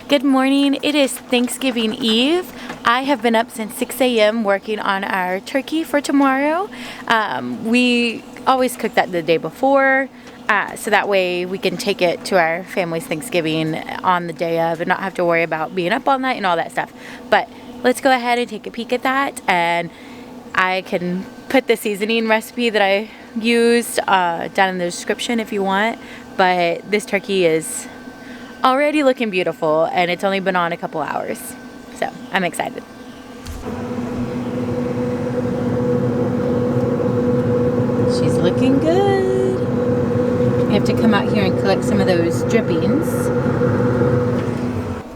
Good morning. It is Thanksgiving Eve. I have been up since 6 a.m. working on our turkey for tomorrow. We always cook that the day before, so that way we can take it to our family's Thanksgiving on the day of and not have to worry about being up all night and all that stuff. But let's go ahead and take a peek at that, and I can put the seasoning recipe that I used down in the description if you want. But this turkey is already looking beautiful, and it's only been on a couple hours, so I'm excited. She's looking good. I have to come out here and collect some of those drippings.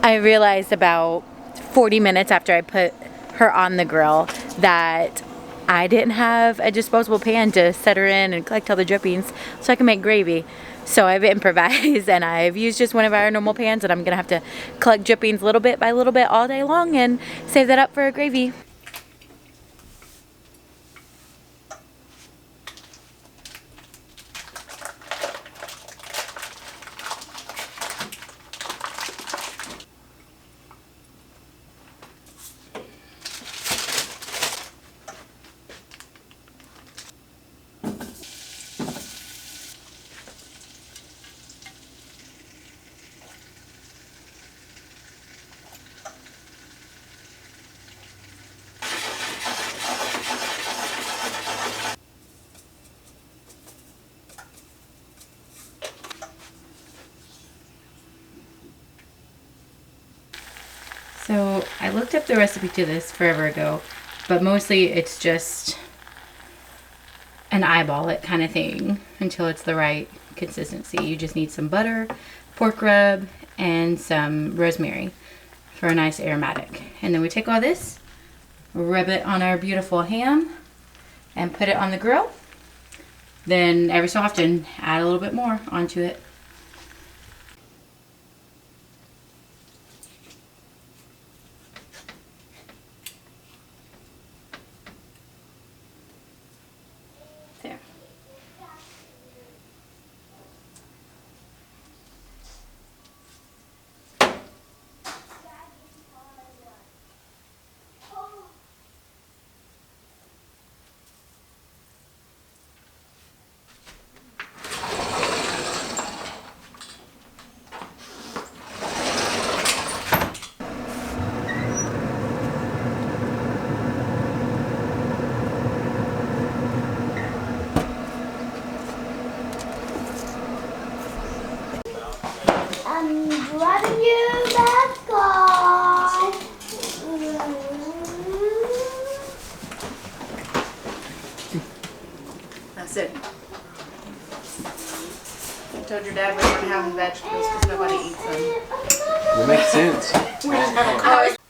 I realized about 40 minutes after I put her on the grill that I didn't have a disposable pan to set her in and collect all the drippings so I can make gravy. So I've improvised and I've used just one of our normal pans, and I'm gonna have to collect drippings little bit by little bit all day long and save that up for a gravy. So I looked up the recipe to this forever ago, but mostly it's just an eyeball it kind of thing until it's the right consistency. You just need some butter, pork rub, and some rosemary for a nice aromatic. And then we take all this, rub it on our beautiful ham, and put it on the grill. Then every so often add a little bit more onto it. There. I'm driving you back on. That's it. I told your dad we weren't having vegetables because nobody eats them. That makes sense.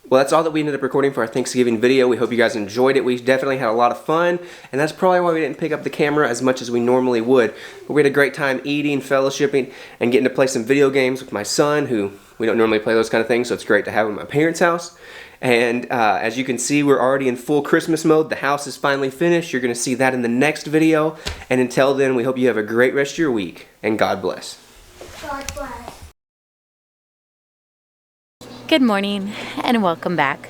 Well, that's all that we ended up recording for our Thanksgiving video. We hope you guys enjoyed it. We definitely had a lot of fun, and that's probably why we didn't pick up the camera as much as we normally would. But we had a great time eating, fellowshipping, and getting to play some video games with my son, who we don't normally play those kind of things, so it's great to have him at my parents' house. And as you can see, we're already in full Christmas mode. The house is finally finished. You're going to see that in the next video. And until then, we hope you have a great rest of your week, and God bless. God bless. Good morning and welcome back.